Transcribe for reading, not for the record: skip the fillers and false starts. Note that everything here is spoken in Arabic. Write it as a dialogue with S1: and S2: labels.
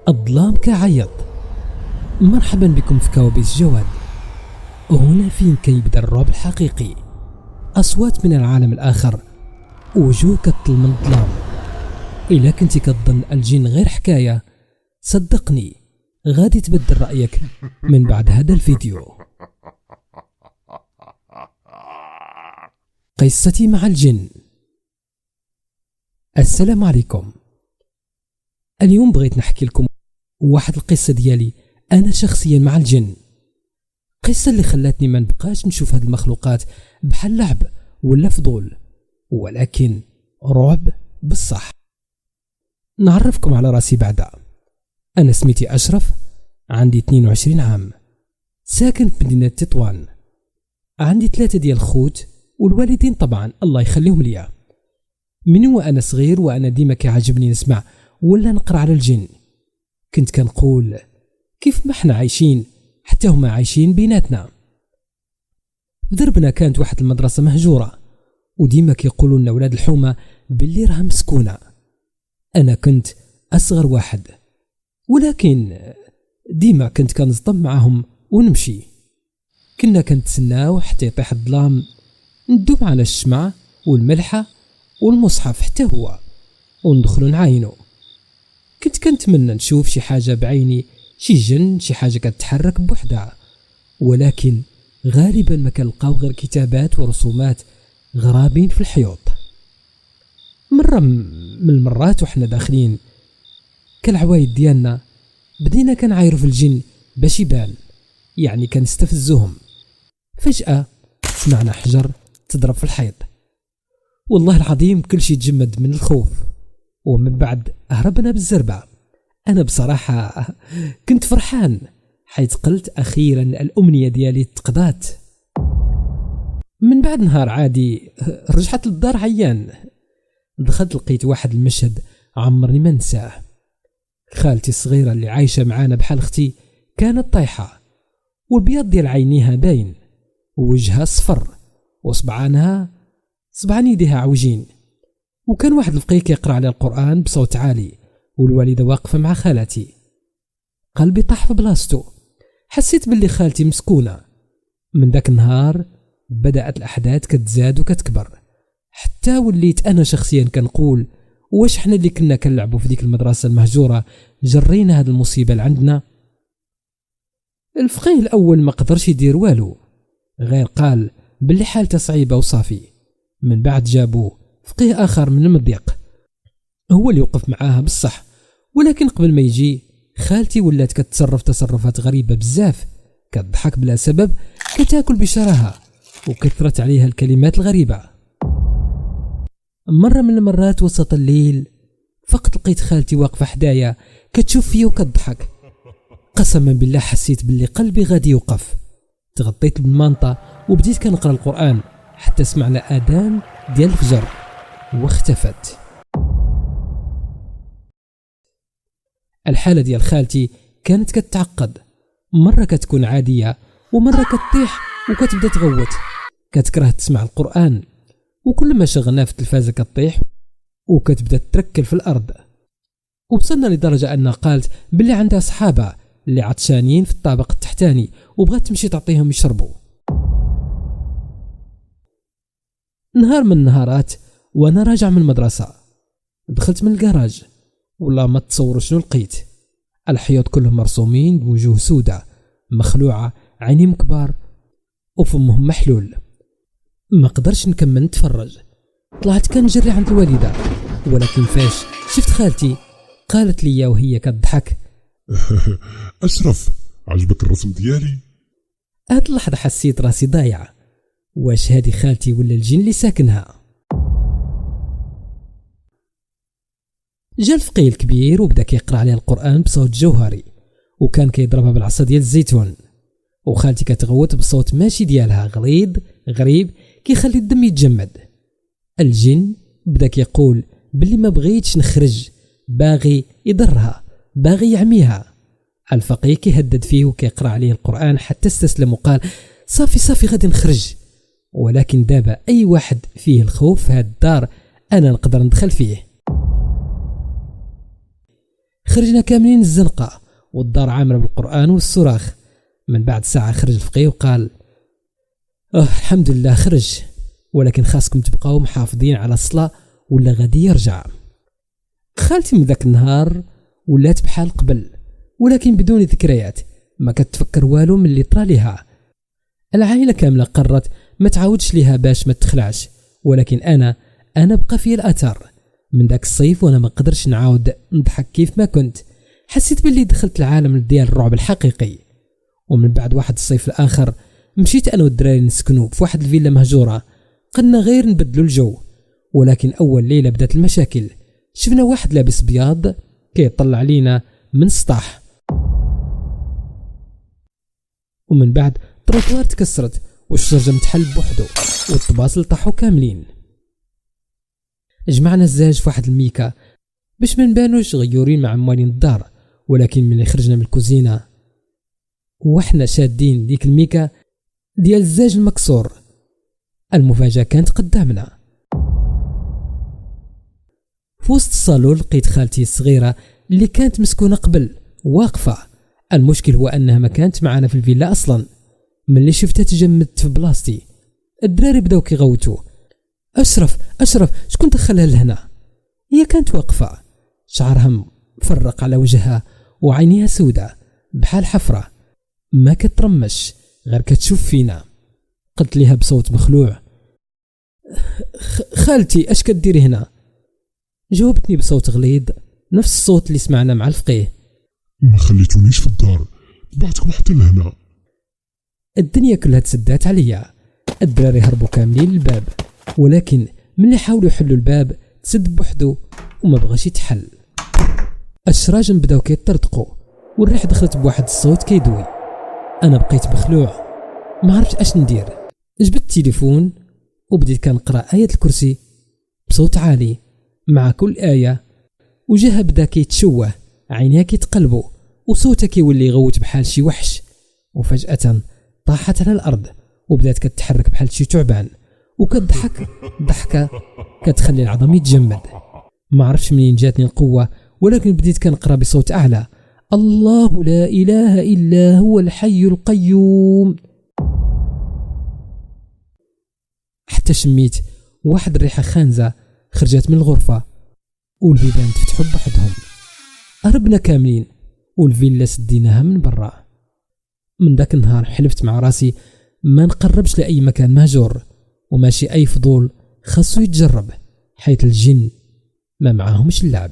S1: الظلام كعيط. مرحبا بكم في كوابيس جواد. هنا فين كيبدا الرعب الحقيقي، أصوات من العالم الآخر، وجوه كتطل من الظلام. إلا كنتي كتظن الجن غير حكاية، صدقني غادي تبدل رأيك من بعد هذا الفيديو. قصتي مع الجن. السلام عليكم. اليوم بغيت نحكي لكم واحد القصة ديالي أنا شخصيا مع الجن، قصة اللي خلاتني ما نبقاش نشوف هاد المخلوقات بحال لعب ولا فضول، ولكن رعب بالصح. نعرفكم على راسي بعدا. أنا سميتي أشرف، عندي 22 عام، ساكن في مدينة تطوان. عندي 3 ديال الخوت، والوالدين طبعا الله يخليهم ليا. من وأنا صغير وأنا ديما كيعجبني نسمع ولا نقرأ على الجن. كنت كنقول كيف ما احنا عايشين حتى هما عايشين بيناتنا. دربنا كانت واحد المدرسة مهجورة، وديما كيقولوا لنا ولاد الحومة باللي راها مسكونة. أنا كنت أصغر واحد، ولكن ديما كنت كنصطم معهم ونمشي. كنا كنتسناو حتى يطيح الظلام، ندو معنا الشمعة والملحة والمصحف حتى هو، وندخلوا نعاينو. كنت كنتمنى نشوف شي حاجة بعيني، شي جن، شي حاجة كتتحرك بوحدها، ولكن غالبا ما كنلقاو غير كتابات ورسومات غرابين في الحيوط. مرة من المرات وحنا داخلين كالعوايد ديالنا بدينا كنعايرو في الجن باش يبان، يعني كنستفزوهم. فجأة سمعنا حجر تضرب في الحيط، والله العظيم كل شي تجمد من الخوف، ومن بعد هربنا بالزربة. أنا بصراحة كنت فرحان، حيث قلت أخيرا الأمنية ديالي تقضات. من بعد نهار عادي رجعت للدار عيان. دخلت لقيت واحد المشهد عمرني ما نساه. خالتي الصغيرة اللي عايشة معانا بحال اختي كانت طايحة، والبياض ديال عينيها باين، ووجهها صفر، وصبعان يديها عوجين. وكان واحد الفقيه كيقرا على القرآن بصوت عالي، والوالدة واقفة مع خالتي. قلبي طاح في بلاصتو، حسيت باللي خالتي مسكونة. من ذاك النهار بدأت الأحداث كتزاد وكتكبر، حتى وليت أنا شخصيا كنقول واش حنا اللي كنا كنلعبوا في ديك المدرسة المهجورة جرينا هاد المصيبة لعندنا. الفقيه الأول ما قدرش يدير والو، غير قال باللي حالته صعيبة وصافي. من بعد جابوه فقيه آخر من المضيق، هو اللي يوقف معاها بالصح، ولكن قبل ما يجي خالتي ولات كتصرف تصرفات غريبة بزاف، كتضحك بلا سبب، كتاكل بشراهة، وكثرت عليها الكلمات الغريبة. مرة من المرات وسط الليل فقط لقيت خالتي واقفة حدايا كتشوف فيا وكتضحك. قسما بالله حسيت باللي قلبي غادي يوقف. تغطيت بالمانطة وبديت كنقرأ القرآن حتى سمعنا آذان ديال الفجر واختفت. الحالة ديال خالتي كانت كتعقد، مرة كتكون عادية، ومرة كتطيح وكتبدا تغوت، كتكره تسمع القرآن، وكل ما شغلناه في التلفازة كتطيح وكتبدا تركل في الأرض. وبصلنا لدرجة أنها قالت باللي عندها صحابة اللي عطشانين في الطابق التحتاني وبغات تمشي تعطيهم يشربوا. نهار من النهارات وانا راجع من المدرسة دخلت من الكراج، والله ما تصوروا شنو لقيت. الحيوط كلهم مرسومين بوجوه سودة مخلوعة، عينيهم كبار وفمهم محلول. ما قدرش نكمل نتفرج، طلعت كنجري عند الوالدة، ولكن فاش شفت خالتي قالت لي وهي كتضحك
S2: أشرف، عجبك الرسم ديالي؟
S1: هاد اللحظة حسيت راسي ضايعة، واش هادي خالتي ولا الجن اللي ساكنها؟ جا الفقيه الكبير وبدا كيقرا عليه القرآن بصوت جوهري، وكان كيضربها بالعصا ديال الزيتون، وخالتي كتغوت بصوت ماشي ديالها، غليظ غريب كيخلي الدم يتجمد. الجن بدا كيقول باللي ما بغيتش نخرج، باغي يضرها، باغي يعميها. الفقيه كيهدد فيه وكيقرا عليه القرآن حتى استسلم وقال صافي غادي نخرج، ولكن دابا اي واحد فيه الخوف في هاد الدار انا نقدر ندخل فيه. خرجنا كاملين الزنقة والدار عامرة بالقرآن والصراخ. من بعد ساعة خرج الفقيه وقال: الحمد لله خرج، ولكن خاصكم تبقاو محافظين على الصلاة ولا غادي يرجع. خالتي من ذاك النهار ولات بحال قبل، ولكن بدون ذكريات، ما كتفكر والو من اللي طرا ليها. العائلة كاملة قررت ما تعاودش ليها باش ما تخلعش، ولكن أنا بقى فيه الأثر. من ذاك الصيف وأنا ما قدرش نعاود نضحك كيف ما كنت، حسيت باللي دخلت العالم ديال الرعب الحقيقي. ومن بعد واحد الصيف الآخر مشيت أنا والدراري نسكنوا في واحد الفيلا مهجورة، قلنا غير نبدلوا الجو. ولكن أول ليلة بدات المشاكل. شفنا واحد لابس بياض كيطلع علينا من السطح، ومن بعد التروطوار تكسرت والشجر متحل بوحدو والطباصل طاحوا كاملين. جمعنا الزاج في واحد الميكا باش ما نبانوش غيورين مع موالين الدار، ولكن ملي خرجنا من الكوزينة وحنا شادين ديك الميكا ديال الزاج المكسور، المفاجأة كانت قدامنا. في وسط الصالون لقيت خالتي الصغيرة اللي كانت مسكونة قبل واقفة. المشكل هو أنها ما كانت معنا في الفيلا أصلا. ملي شفتها تجمدت في بلاصتي. الدراري بداو كيغوتوا: أشرف شكون دخلها لهنا؟ هي كانت واقفة، شعرها مفرق على وجهها وعينيها سوداء بحال حفرة، ما كترمش غير كتشوف فينا. قلت لها بصوت مخلوع: خالتي اش كديري هنا؟ جاوبتني بصوت غليظ، نفس الصوت اللي سمعنا مع الفقيه:
S2: ما خليتونيش في الدار، بعتكم حتى لهنا.
S1: الدنيا كلها تسدات عليا. الدراري هربوا كاملين للباب، ولكن ملي حاولوا يحلوا الباب تسد بوحدو وما بغاش يتحل. الشراجم بداو كيطرطقوا والريح دخلت بواحد الصوت كيدوي. انا بقيت مخلوع، ما عرفت اش ندير. جبت التليفون وبديت كنقرا آية الكرسي بصوت عالي. مع كل آية وجهها بدا كيتشوه، عينيها كيتقلبوا، وصوتها كيولي يغوت بحال شي وحش. وفجأة طاحت على الأرض وبدات كتحرك بحال شي تعبان، وكتضحك ضحكة كتخلي العظم يتجمد. ما عرفتش منين جاتني القوة، ولكن بديت كنقرا بصوت أعلى: الله لا إله إلا هو الحي القيوم. حتى شميت واحد الريحة خانزة خرجت من الغرفة، والبيبان تفتحوا بوحدهم. هربنا كاملين والفيلا سديناها من برا. من ذاك النهار حلفت مع راسي ما نقربش لأي مكان مهجور، وماشي أي فضول خاصو يتجرب، حيث الجن ما معاهمش اللعب.